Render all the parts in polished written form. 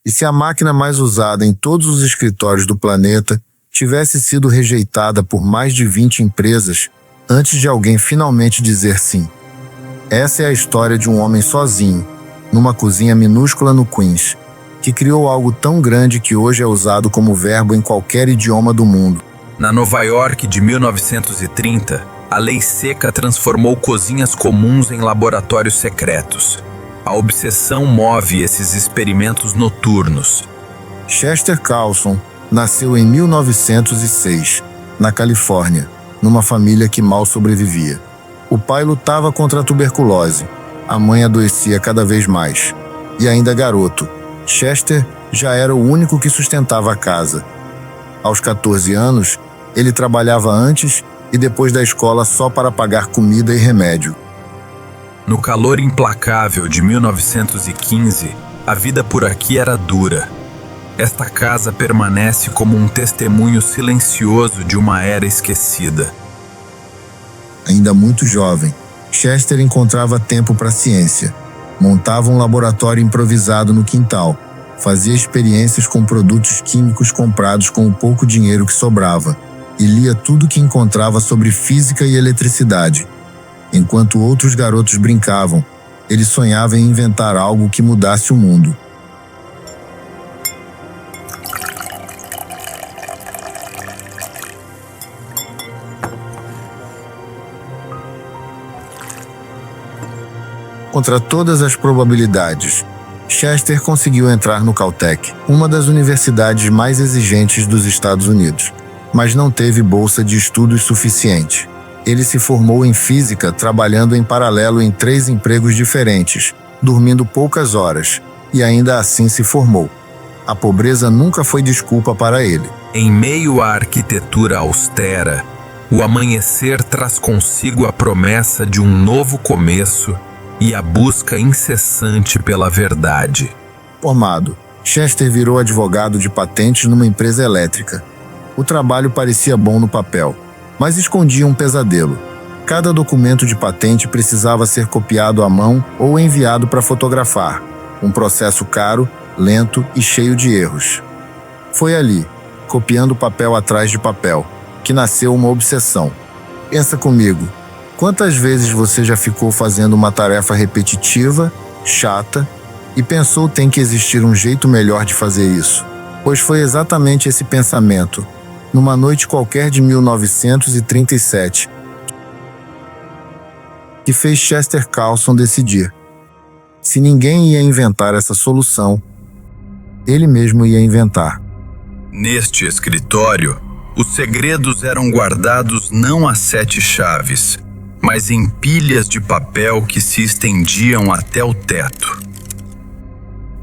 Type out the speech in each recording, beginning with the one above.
E se a máquina mais usada em todos os escritórios do planeta tivesse sido rejeitada por mais de 20 empresas antes de alguém finalmente dizer sim? Essa é a história de um homem sozinho, numa cozinha minúscula no Queens, que criou algo tão grande que hoje é usado como verbo em qualquer idioma do mundo. Na Nova York de 1930, a lei seca transformou cozinhas comuns em laboratórios secretos. A obsessão move esses experimentos noturnos. Chester Carlson nasceu em 1906, na Califórnia, numa família que mal sobrevivia. O pai lutava contra a tuberculose, a mãe adoecia cada vez mais. E ainda garoto, Chester já era o único que sustentava a casa. Aos 14 anos, ele trabalhava antes e depois da escola só para pagar comida e remédio. No calor implacável de 1915, a vida por aqui era dura. Esta casa permanece como um testemunho silencioso de uma era esquecida. Ainda muito jovem, Chester encontrava tempo para a ciência. Montava um laboratório improvisado no quintal. Fazia experiências com produtos químicos comprados com o pouco dinheiro que sobrava. E lia tudo que encontrava sobre física e eletricidade. Enquanto outros garotos brincavam, ele sonhava em inventar algo que mudasse o mundo. Contra todas as probabilidades, Chester conseguiu entrar no Caltech, uma das universidades mais exigentes dos Estados Unidos, mas não teve bolsa de estudos suficiente. Ele se formou em física trabalhando em paralelo em 3 empregos diferentes, dormindo poucas horas, e ainda assim se formou. A pobreza nunca foi desculpa para ele. Em meio à arquitetura austera, o amanhecer traz consigo a promessa de um novo começo e a busca incessante pela verdade. Formado, Chester virou advogado de patentes numa empresa elétrica. O trabalho parecia bom no papel, mas escondia um pesadelo. Cada documento de patente precisava ser copiado à mão ou enviado para fotografar. Um processo caro, lento e cheio de erros. Foi ali, copiando papel atrás de papel, que nasceu uma obsessão. Pensa comigo. Quantas vezes você já ficou fazendo uma tarefa repetitiva, chata, e pensou tem que existir um jeito melhor de fazer isso? Pois foi exatamente esse pensamento, numa noite qualquer de 1937, que fez Chester Carlson decidir. Se ninguém ia inventar essa solução, ele mesmo ia inventar. Neste escritório, os segredos eram guardados não a 7 chaves, mas em pilhas de papel que se estendiam até o teto.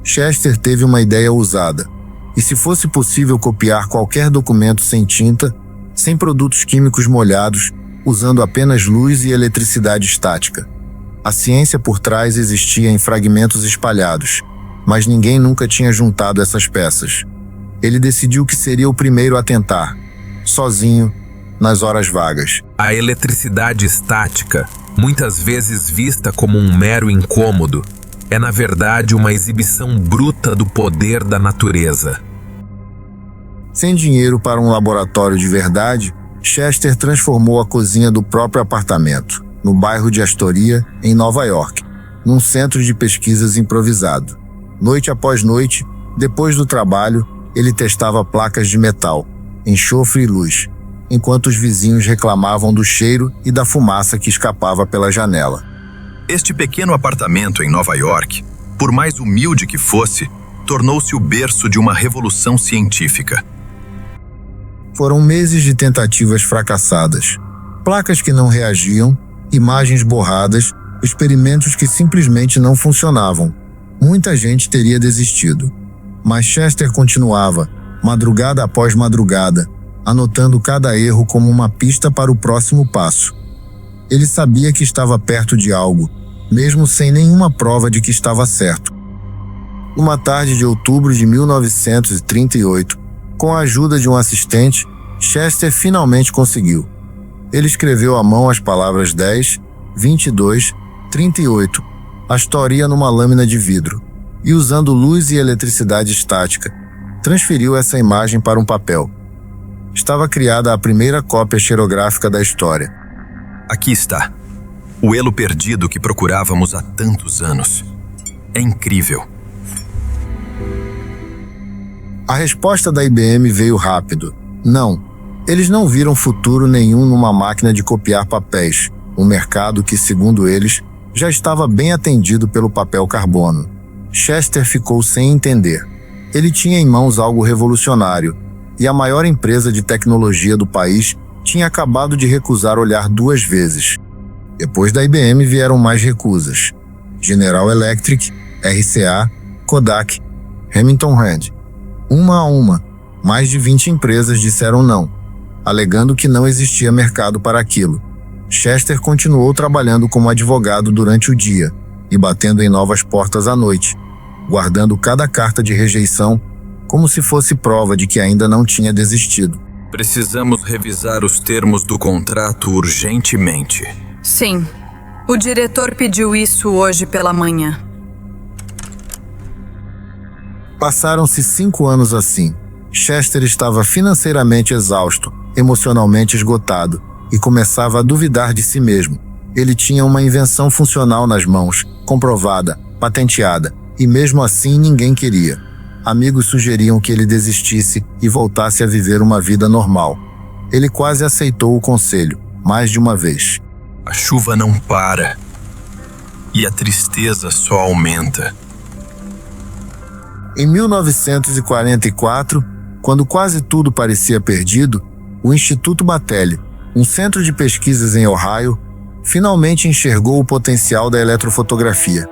Chester teve uma ideia ousada. E se fosse possível copiar qualquer documento sem tinta, sem produtos químicos molhados, usando apenas luz e eletricidade estática? A ciência por trás existia em fragmentos espalhados, mas ninguém nunca tinha juntado essas peças. Ele decidiu que seria o primeiro a tentar, sozinho, nas horas vagas. A eletricidade estática, muitas vezes vista como um mero incômodo, é na verdade uma exibição bruta do poder da natureza. Sem dinheiro para um laboratório de verdade, Chester transformou a cozinha do próprio apartamento, no bairro de Astoria, em Nova York, num centro de pesquisas improvisado. Noite após noite, depois do trabalho, ele testava placas de metal, enxofre e luz, enquanto os vizinhos reclamavam do cheiro e da fumaça que escapava pela janela. Este pequeno apartamento em Nova York, por mais humilde que fosse, tornou-se o berço de uma revolução científica. Foram meses de tentativas fracassadas, placas que não reagiam, imagens borradas, experimentos que simplesmente não funcionavam. Muita gente teria desistido. Mas Chester continuava, madrugada após madrugada, anotando cada erro como uma pista para o próximo passo. Ele sabia que estava perto de algo, mesmo sem nenhuma prova de que estava certo. Uma tarde de outubro de 1938, com a ajuda de um assistente, Chester finalmente conseguiu. Ele escreveu à mão as palavras 10, 22, 38, Astoria numa lâmina de vidro. e, usando luz e eletricidade estática, transferiu essa imagem para um papel. Estava criada a primeira cópia xerográfica da história. Aqui está. O elo perdido que procurávamos há tantos anos. É incrível. A resposta da IBM veio rápido. Não, eles não viram futuro nenhum numa máquina de copiar papéis, um mercado que, segundo eles, já estava bem atendido pelo papel carbono. Chester ficou sem entender. Ele tinha em mãos algo revolucionário, e a maior empresa de tecnologia do país tinha acabado de recusar olhar 2 vezes. Depois da IBM vieram mais recusas. General Electric, RCA, Kodak, Remington Rand. Uma a uma, mais de 20 empresas disseram não, alegando que não existia mercado para aquilo. Chester continuou trabalhando como advogado durante o dia e batendo em novas portas à noite, guardando cada carta de rejeição como se fosse prova de que ainda não tinha desistido. Precisamos revisar os termos do contrato urgentemente. Sim. O diretor pediu isso hoje pela manhã. Passaram-se 5 anos assim. Chester estava financeiramente exausto, emocionalmente esgotado e começava a duvidar de si mesmo. Ele tinha uma invenção funcional nas mãos, comprovada, patenteada, e mesmo assim ninguém queria. Amigos sugeriam que ele desistisse e voltasse a viver uma vida normal. Ele quase aceitou o conselho, mais de uma vez. A chuva não para. E a tristeza só aumenta. Em 1944, quando quase tudo parecia perdido, o Instituto Battelle, um centro de pesquisas em Ohio, finalmente enxergou o potencial da eletrofotografia.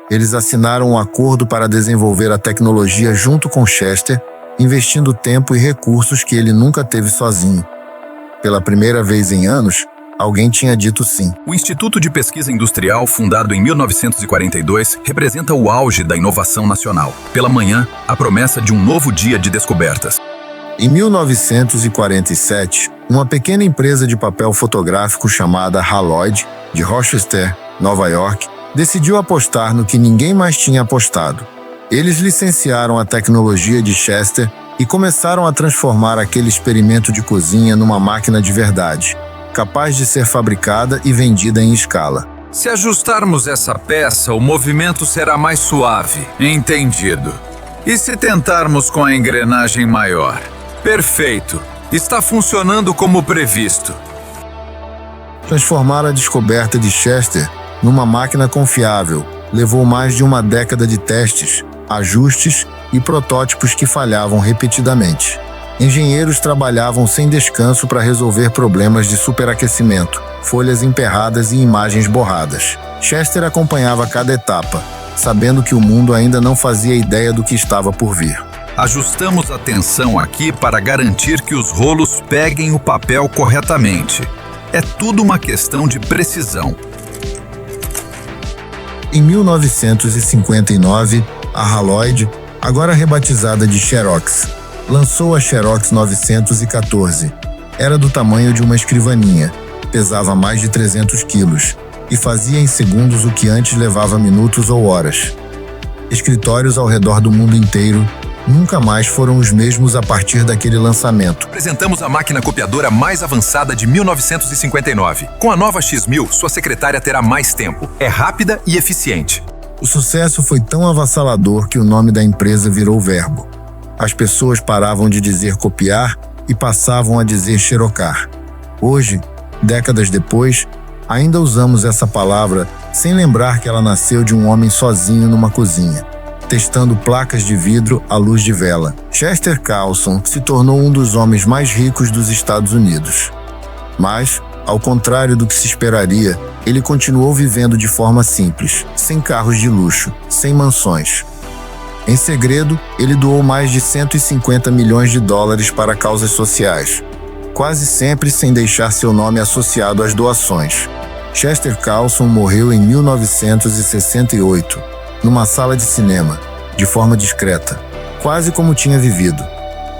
Eles assinaram um acordo para desenvolver a tecnologia junto com Chester, investindo tempo e recursos que ele nunca teve sozinho. Pela primeira vez em anos, alguém tinha dito sim. O Instituto de Pesquisa Industrial, fundado em 1942, representa o auge da inovação nacional. Pela manhã, a promessa de um novo dia de descobertas. Em 1947, uma pequena empresa de papel fotográfico chamada Haloid, de Rochester, Nova York, decidiu apostar no que ninguém mais tinha apostado. Eles licenciaram a tecnologia de Chester e começaram a transformar aquele experimento de cozinha numa máquina de verdade, capaz de ser fabricada e vendida em escala. Se ajustarmos essa peça, o movimento será mais suave. Entendido. E se tentarmos com a engrenagem maior? Perfeito. Está funcionando como previsto. Transformar a descoberta de Chester numa máquina confiável levou mais de uma década de testes, ajustes e protótipos que falhavam repetidamente. Engenheiros trabalhavam sem descanso para resolver problemas de superaquecimento, folhas emperradas e imagens borradas. Chester acompanhava cada etapa, sabendo que o mundo ainda não fazia ideia do que estava por vir. Ajustamos a tensão aqui para garantir que os rolos peguem o papel corretamente. É tudo uma questão de precisão. Em 1959, a Haloid, agora rebatizada de Xerox, lançou a Xerox 914. Era do tamanho de uma escrivaninha, pesava mais de 300 quilos e fazia em segundos o que antes levava minutos ou horas. Escritórios ao redor do mundo inteiro nunca mais foram os mesmos a partir daquele lançamento. Apresentamos a máquina copiadora mais avançada de 1959. Com a nova X1000, sua secretária terá mais tempo. É rápida e eficiente. O sucesso foi tão avassalador que o nome da empresa virou verbo. As pessoas paravam de dizer copiar e passavam a dizer xerocar. Hoje, décadas depois, ainda usamos essa palavra sem lembrar que ela nasceu de um homem sozinho numa cozinha, testando placas de vidro à luz de vela. Chester Carlson se tornou um dos homens mais ricos dos Estados Unidos. Mas, ao contrário do que se esperaria, ele continuou vivendo de forma simples, sem carros de luxo, sem mansões. Em segredo, ele doou mais de 150 milhões de dólares para causas sociais, quase sempre sem deixar seu nome associado às doações. Chester Carlson morreu em 1968, numa sala de cinema, de forma discreta, quase como tinha vivido.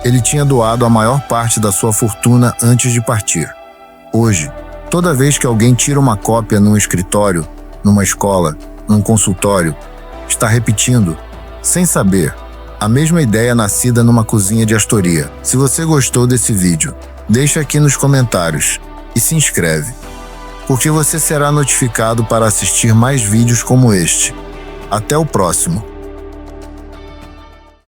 Ele tinha doado a maior parte da sua fortuna antes de partir. Hoje, toda vez que alguém tira uma cópia num escritório, numa escola, num consultório, está repetindo: Sem saber, a mesma ideia nascida numa cozinha de Astoria. Se você gostou desse vídeo, deixa aqui nos comentários e se inscreve, porque você será notificado para assistir mais vídeos como este. Até o próximo!